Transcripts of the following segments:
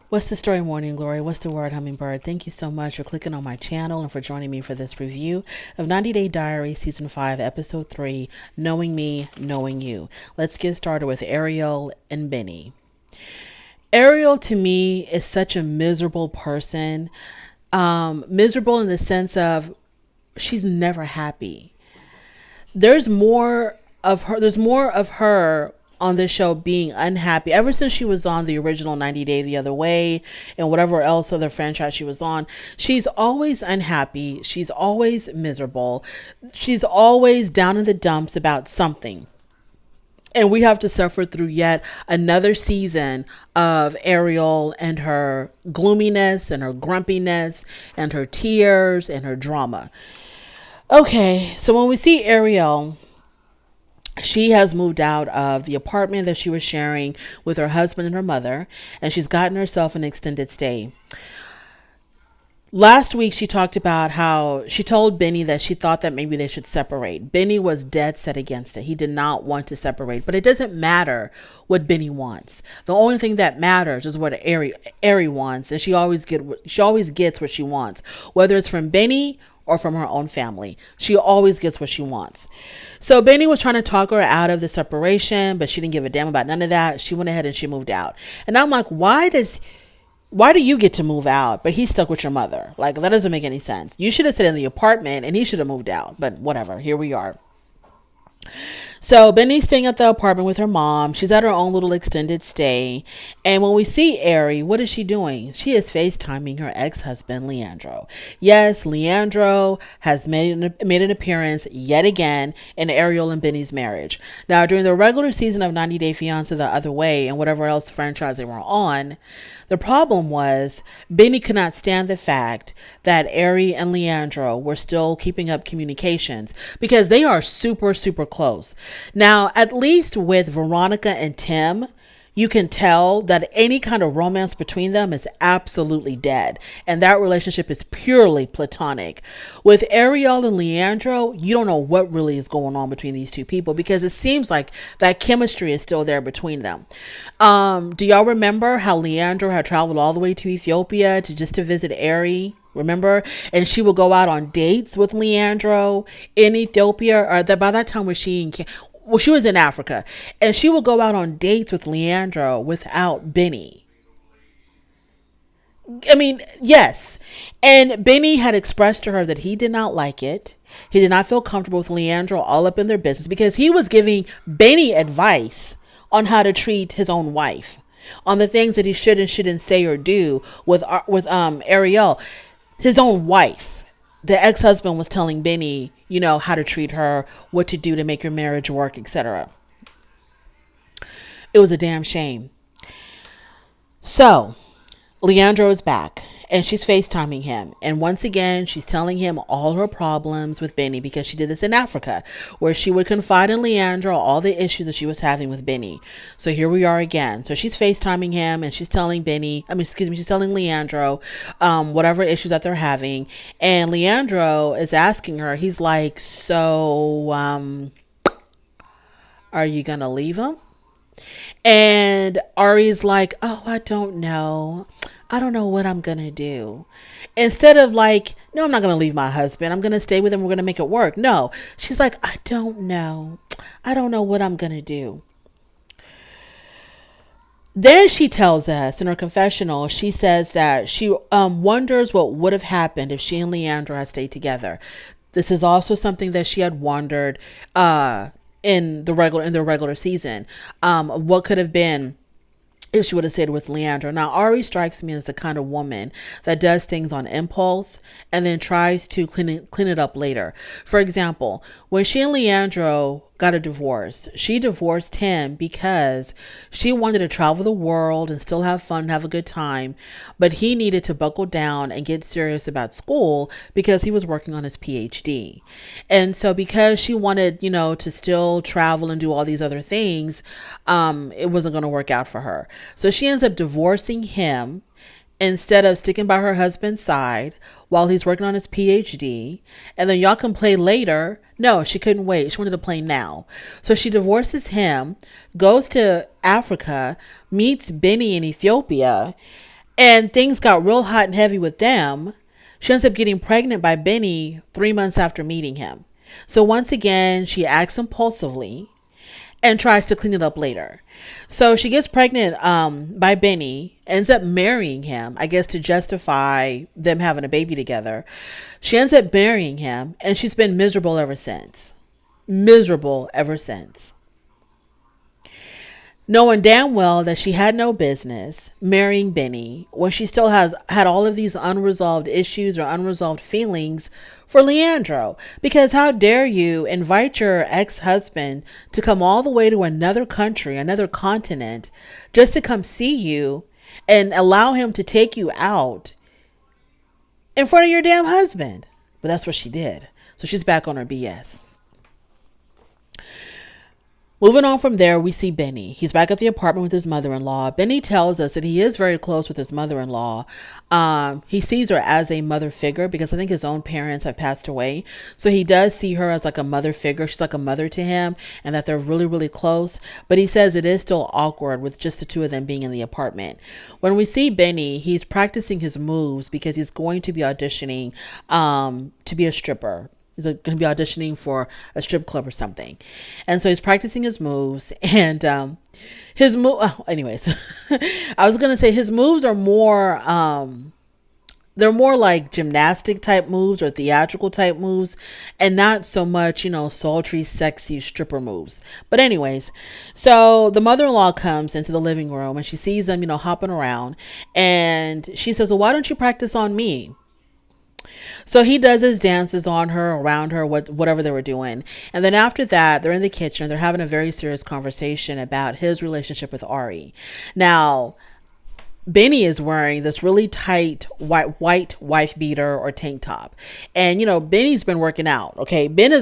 What's the story, Morning Glory? What's the word, Hummingbird? Thank you so much for clicking on my channel and for joining me for this review of 90 Day Diaries Season 5, Episode 3, Knowing Me, Knowing You. Let's get started with Ariel and Benny. Ariel, to me, is such a miserable person. Miserable in the sense of she's never happy. There's more of her. There's more of her on this show being unhappy ever since she was on the original 90 Day the Other Way and whatever else other franchise she was on. She's always unhappy. She's always miserable. She's always down in the dumps about something. And we have to suffer through yet another season of Ariel and her gloominess and her grumpiness and her tears and her drama. Okay, so when we see Ariel, she has moved out of the apartment that she was sharing with her husband and her mother, and she's gotten herself an extended stay. Last week, she talked about how she told Benny that she thought that maybe they should separate. Benny was dead set against it. He did not want to separate, but it doesn't matter what Benny wants. The only thing that matters is what Ari wants, and she always gets what she wants, whether it's from Benny or from her own family. She always gets what she wants. So Benny was trying to talk her out of the separation, but she didn't give a damn about none of that. She went ahead and she moved out. And I'm like, why do you get to move out, but he's stuck with your mother? Like, that doesn't make any sense. You should have stayed in the apartment and he should have moved out, but whatever. Here we are. So Benny's staying at the apartment with her mom. She's at her own little extended stay. And when we see Ari, what is she doing? She is FaceTiming her ex-husband, Leandro. Yes, Leandro has made an appearance yet again in Ariel and Benny's marriage. Now, during the regular season of 90 Day Fiancé the Other Way and whatever else franchise they were on, the problem was Benny could not stand the fact that Ari and Leandro were still keeping up communications because they are super, super close. Now, at least with Veronica and Tim, you can tell that any kind of romance between them is absolutely dead. And that relationship is purely platonic. With Ariel and Leandro, you don't know what really is going on between these two people because it seems like that chemistry is still there between them. Do y'all remember how Leandro had traveled all the way to Ethiopia to visit Ari? Remember? And she would go out on dates with Leandro in Ethiopia, or that by that time she was in Africa, and she would go out on dates with Leandro without Benny. I mean, yes. And Benny had expressed to her that he did not like it. He did not feel comfortable with Leandro all up in their business because he was giving Benny advice on how to treat his own wife, on the things that he should and shouldn't say or do with Ariel, his own wife. The ex-husband was telling Benny, how to treat her, what to do to make your marriage work, etc. It was a damn shame. So, Leandro is back and she's FaceTiming him. And once again, she's telling him all her problems with Benny because she did this in Africa, where she would confide in Leandro all the issues that she was having with Benny. So here we are again. So she's FaceTiming him and she's telling she's telling Leandro whatever issues that they're having. And Leandro is asking her, he's like, so, are you going to leave him? And Ari's like, oh, I don't know. I don't know what I'm going to do. Instead of like, no, I'm not going to leave my husband. I'm going to stay with him. We're going to make it work. No, she's like, I don't know. I don't know what I'm going to do. Then she tells us in her confessional, she says that she wonders what would have happened if she and Leandro had stayed together. This is also something that she had wondered in the regular season, of what could have been if she would have stayed with Leandro. Now, Ari strikes me as the kind of woman that does things on impulse and then tries to clean it up later. For example, when she and Leandro got a divorce, she divorced him because she wanted to travel the world and still have fun and have a good time, but he needed to buckle down and get serious about school because he was working on his PhD. And so because she wanted, to still travel and do all these other things, it wasn't going to work out for her. So she ends up divorcing him instead of sticking by her husband's side while he's working on his PhD. And then y'all can play later. No, she couldn't wait. She wanted to play now. So she divorces him, goes to Africa, meets Benny in Ethiopia, And things got real hot and heavy with them. She ends up getting pregnant by Benny 3 months after meeting him. So once again, she acts impulsively and tries to clean it up later. So she gets pregnant by Benny, ends up marrying him, I guess to justify them having a baby together. She ends up marrying him, and she's been miserable ever since. Miserable ever since. Knowing damn well that she had no business marrying Benny when she still has had all of these unresolved issues or unresolved feelings for Leandro. Because how dare you invite your ex-husband to come all the way to another country, another continent, just to come see you and allow him to take you out in front of your damn husband. But that's what she did. So she's back on her BS. Moving on from there, we see Benny. He's back at the apartment with his mother-in-law. Benny tells us that he is very close with his mother-in-law. He sees her as a mother figure because I think his own parents have passed away. So he does see her as like a mother figure. She's like a mother to him, and that they're really, really close. But he says it is still awkward with just the two of them being in the apartment. When we see Benny, he's practicing his moves because he's going to be auditioning to be a stripper. He's going to be auditioning for a strip club or something. And so he's practicing his moves, and his anyways, I was going to say his moves are more, they're more like gymnastic type moves or theatrical type moves, and not so much, sultry, sexy stripper moves. But anyways, so the mother-in-law comes into the living room and she sees him, hopping around, and she says, well, why don't you practice on me? So he does his dances on her, around her, whatever they were doing. And then after that, they're in the kitchen. They're having a very serious conversation about his relationship with Ari. Now, Benny is wearing this really tight white wife beater or tank top. And, Benny's been working out. Okay. Benny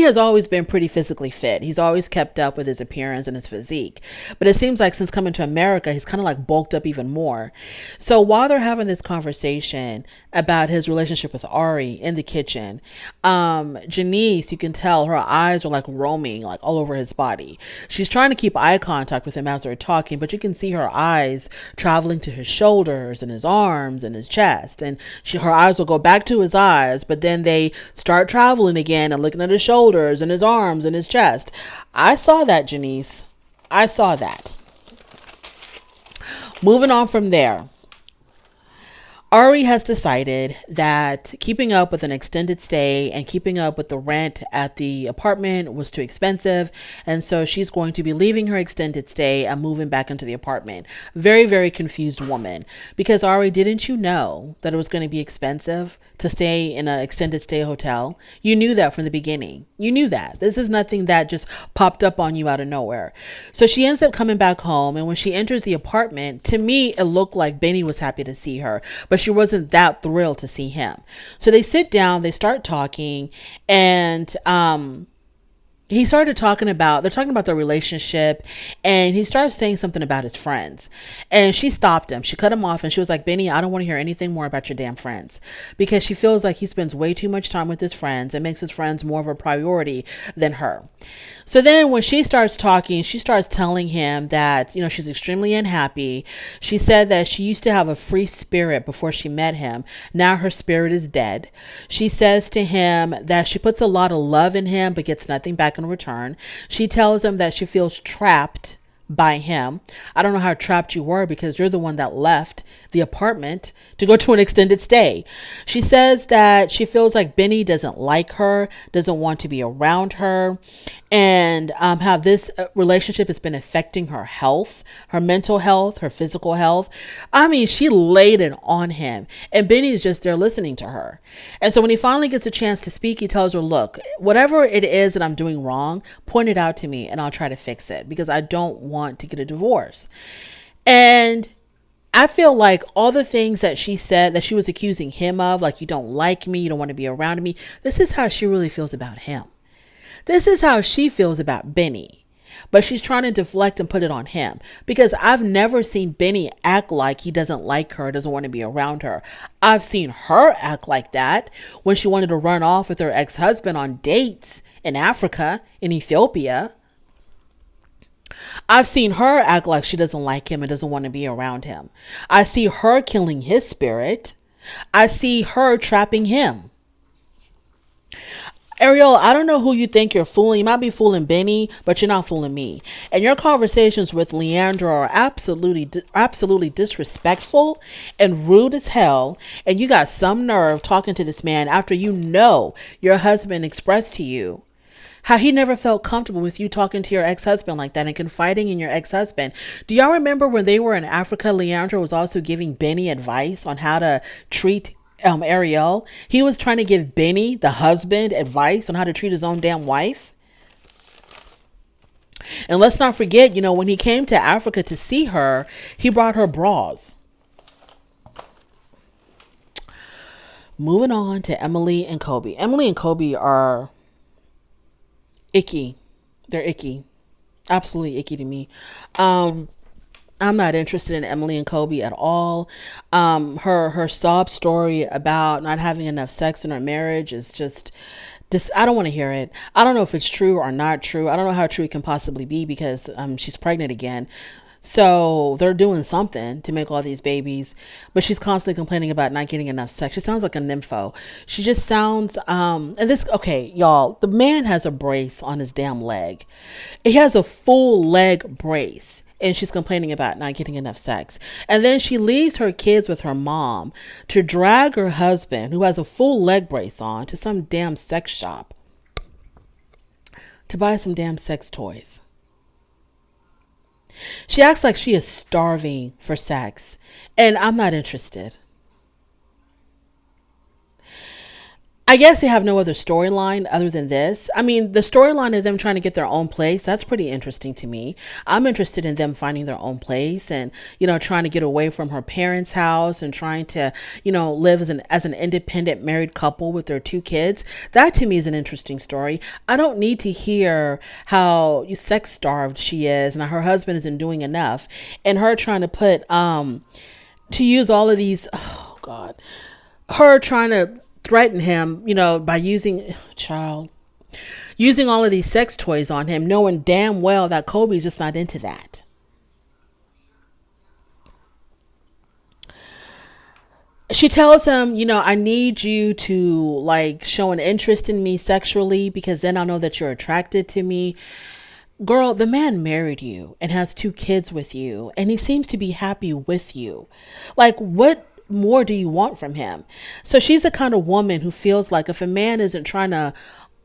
has always been pretty physically fit. He's always kept up with his appearance and his physique. But it seems like since coming to America, he's kind of like bulked up even more. So while they're having this conversation about his relationship with Ari in the kitchen, Janice, you can tell her eyes are like roaming like all over his body. She's trying to keep eye contact with him as they're talking, but you can see her eyes traveling to his shoulders and his arms and his chest, and her eyes will go back to his eyes, but then they start traveling again and looking at his shoulders and his arms and his chest. I saw that, Janice. I saw that. Moving on from there, Ari has decided that keeping up with an extended stay and keeping up with the rent at the apartment was too expensive. And so she's going to be leaving her extended stay and moving back into the apartment. Very, very confused woman. Because Ari, didn't you know that it was going to be expensive to stay in an extended stay hotel? You knew that from the beginning. You knew that. This is nothing that just popped up on you out of nowhere. So she ends up coming back home. And when she enters the apartment, to me, it looked like Benny was happy to see her, but she wasn't that thrilled to see him. So they sit down, they start talking, and they're talking about their relationship, and he starts saying something about his friends, and she stopped him. She cut him off, and she was like, Benny, I don't want to hear anything more about your damn friends, because she feels like he spends way too much time with his friends and makes his friends more of a priority than her. So then when she starts talking, she starts telling him that, she's extremely unhappy. She said that she used to have a free spirit before she met him. Now her spirit is dead. She says to him that she puts a lot of love in him, but gets nothing back in return. She tells him that she feels trapped by him. I don't know how trapped you were, because you're the one that left the apartment to go to an extended stay. She says that she feels like Benny doesn't like her, doesn't want to be around her, and how this relationship has been affecting her health, her mental health, her physical health. I mean, she laid it on him, and Benny's just there listening to her. And so when he finally gets a chance to speak, he tells her, look, whatever it is that I'm doing wrong, point it out to me and I'll try to fix it, because I don't want to get a divorce. And I feel like all the things that she said, that she was accusing him of, like, you don't like me, you don't want to be around me, this is how she really feels about him. This is how she feels about Benny. But she's trying to deflect and put it on him, because I've never seen Benny act like he doesn't like her, doesn't want to be around her. I've seen her act like that when she wanted to run off with her ex-husband on dates in Africa, in Ethiopia. I've seen her act like she doesn't like him and doesn't want to be around him. I see her killing his spirit. I see her trapping him. Ariel, I don't know who you think you're fooling. You might be fooling Benny, but you're not fooling me. And your conversations with Leandro are absolutely disrespectful and rude as hell. And you got some nerve talking to this man after you know your husband expressed to you how he never felt comfortable with you talking to your ex-husband like that and confiding in your ex-husband. Do y'all remember when they were in Africa, Leandro was also giving Benny advice on how to treat Ariel? He was trying to give Benny, the husband, advice on how to treat his own damn wife. And let's not forget, when he came to Africa to see her, he brought her bras. Moving on to Emily and Kobe. Emily and Kobe are icky. They're icky. Absolutely icky to me. I'm not interested in Emily and Kobe at all. Her sob story about not having enough sex in her marriage is just I don't want to hear it. I don't know if it's true or not true. I don't know how true it can possibly be because she's pregnant again. So they're doing something to make all these babies, but she's constantly complaining about not getting enough sex. She sounds like a nympho. She just sounds, okay, y'all, the man has a brace on his damn leg. He has a full leg brace. And she's complaining about not getting enough sex. And then she leaves her kids with her mom to drag her husband, who has a full leg brace on, to some damn sex shop to buy some damn sex toys. She acts like she is starving for sex, and I'm not interested. I guess they have no other storyline other than this. I mean, the storyline of them trying to get their own place, that's pretty interesting to me. I'm interested in them finding their own place and, trying to get away from her parents' house and trying to, live as an independent married couple with their two kids. That to me is an interesting story. I don't need to hear how sex starved she is and her husband isn't doing enough, and her trying to to use all of these, oh God, her trying to threaten him, by using all of these sex toys on him, knowing damn well that Kobe's just not into that. She tells him, I need you to show an interest in me sexually because then I'll know that you're attracted to me. Girl, the man married you and has two kids with you, and he seems to be happy with you. What more do you want from him? So she's the kind of woman who feels like if a man isn't trying to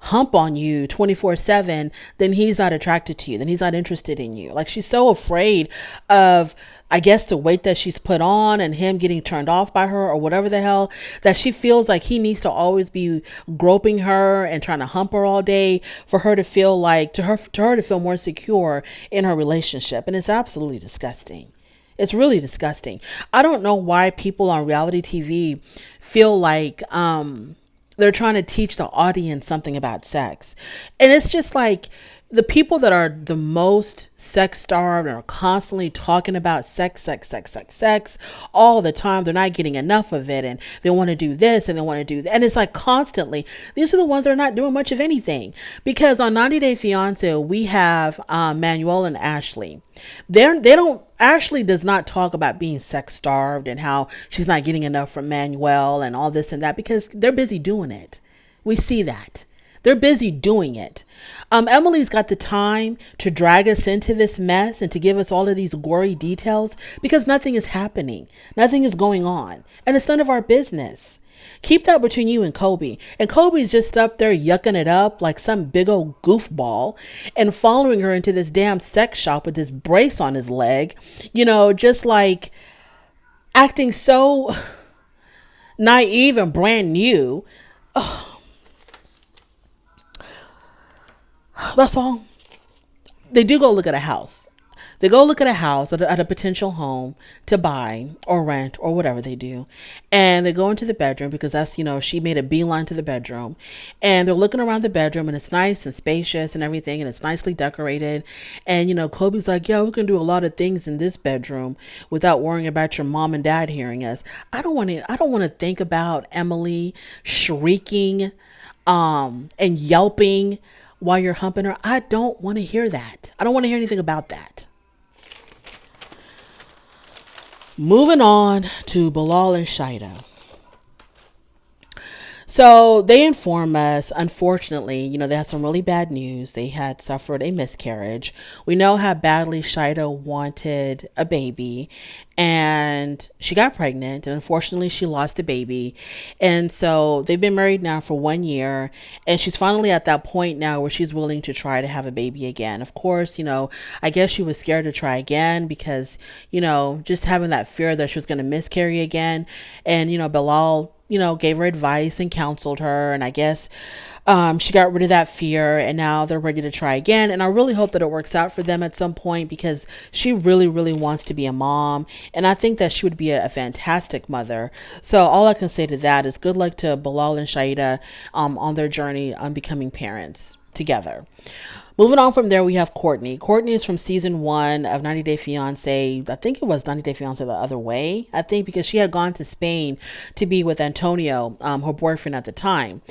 hump on you 24/7, then he's not attracted to you, then he's not interested in you. She's so afraid of, I guess, the weight that she's put on and him getting turned off by her or whatever the hell, that she feels like he needs to always be groping her and trying to hump her all day for her to feel to her to feel more secure in her relationship. And it's absolutely disgusting. It's really disgusting. I don't know why people on reality TV feel like they're trying to teach the audience something about sex. And it's just the people that are the most sex starved and are constantly talking about sex all the time. They're not getting enough of it, and they want to do this and they want to do that. And it's constantly, these are the ones that are not doing much of anything. Because on 90 Day Fiance, we have Manuel and Ashley. Ashley does not talk about being sex starved and how she's not getting enough from Manuel and all this and that because they're busy doing it. We see that. They're busy doing it. Emily's got the time to drag us into this mess and to give us all of these gory details because nothing is happening. Nothing is going on. And it's none of our business. Keep that between you and Kobe. And Kobe's just up there yucking it up like some big old goofball and following her into this damn sex shop with this brace on his leg, just acting so naive and brand new. Oh, that's all. They do go look at a house. They go look at a house at a potential home to buy or rent or whatever they do. And they go into the bedroom because that's, she made a beeline to the bedroom. And they're looking around the bedroom and it's nice and spacious and everything. And it's nicely decorated. And, Kobe's like, yeah, we can do a lot of things in this bedroom without worrying about your mom and dad hearing us. I don't want to think about Emily shrieking and yelping while you're humping her. I don't want to hear that. I don't want to hear anything about that. Moving on to Balal and Shida. So they inform us, unfortunately, they had some really bad news. They had suffered a miscarriage. We know how badly Shida wanted a baby, and she got pregnant, and unfortunately she lost the baby. And so they've been married now for 1 year, and she's finally at that point now where she's willing to try to have a baby again. Of course, I guess she was scared to try again because, just having that fear that she was going to miscarry again. And, Bilal, gave her advice and counseled her. And I guess she got rid of that fear, and now they're ready to try again. And I really hope that it works out for them at some point, because she really, really wants to be a mom. And I think that she would be a fantastic mother. So all I can say to that is good luck to Balal and Shida on their journey on becoming parents together. Moving on from there, we have Courtney. Courtney is from season 1 of 90 Day Fiance. I think it was 90 Day Fiance the other way, because she had gone to Spain to be with Antonio, her boyfriend at the time.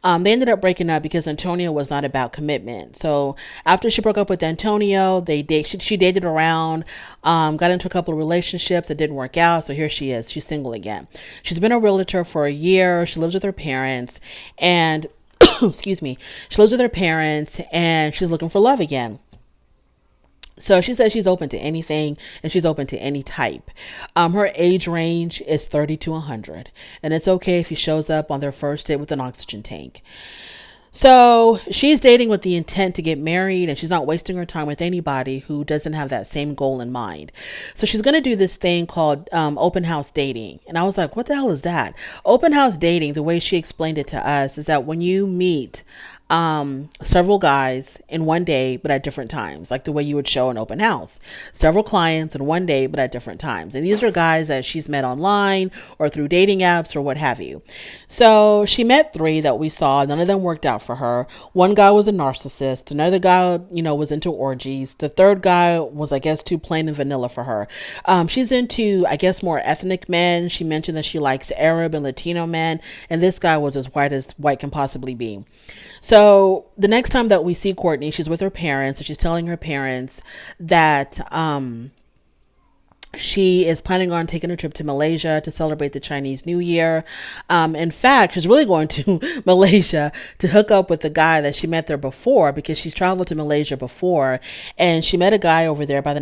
They ended up breaking up because Antonio was not about commitment. So after she broke up with Antonio, she dated around, got into a couple of relationships that didn't work out. So here she is. She's single again. She's been a realtor for a year. She lives with her parents, and excuse me, she lives with her parents, and she's looking for love again. So she says she's open to anything, and she's open to any type. Her age range is 30 to 100, and it's okay if he shows up on their first date with an oxygen tank. So she's dating with the intent to get married, and she's not wasting her time with anybody who doesn't have that same goal in mind. So she's going to do this thing called open house dating. And I was like, what the hell is that? Open house dating, the way she explained it to us, is that when you meet several guys in one day, but at different times, like the way you would show an open house. Several clients in one day, but at different times. And these are guys that she's met online or through dating apps or what have you. So she met 3 that we saw. None of them worked out for her. One guy was a narcissist. Another guy, was into orgies. The third guy was, I guess, too plain and vanilla for her. She's into, I guess, more ethnic men. She mentioned that she likes Arab and Latino men. And this guy was as white can possibly be. So the next time that we see Courtney, she's with her parents, and she's telling her parents that she is planning on taking a trip to Malaysia to celebrate the Chinese New Year. In fact, she's really going to Malaysia to hook up with the guy that she met there before, because she's traveled to Malaysia before, and she met a guy over there by the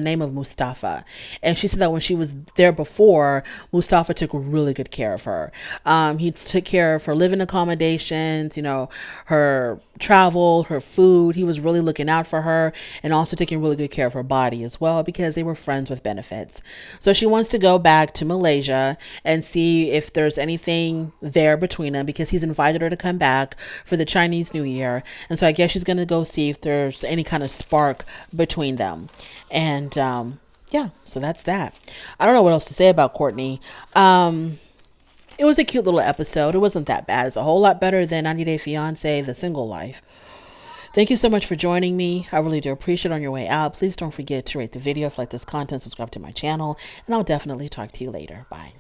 name of Mustafa. And she said that when she was there before, Mustafa took really good care of her. He took care of her living accommodations, her travel, her food. He was really looking out for her, and also taking really good care of her body as well, because they were friends with benefits. So she wants to go back to Malaysia and see if there's anything there between them, because he's invited her to come back for the Chinese New Year. And so I guess she's going to go see if there's any kind of spark between them. And yeah, so that's that. I don't know what else to say about Courtney. It was a cute little episode. It wasn't that bad. It's a whole lot better than 90 Day Fiance, The Single Life. Thank you so much for joining me. I really do appreciate it. On your way out, please don't forget to rate the video if you like this content, subscribe to my channel, and I'll definitely talk to you later. Bye.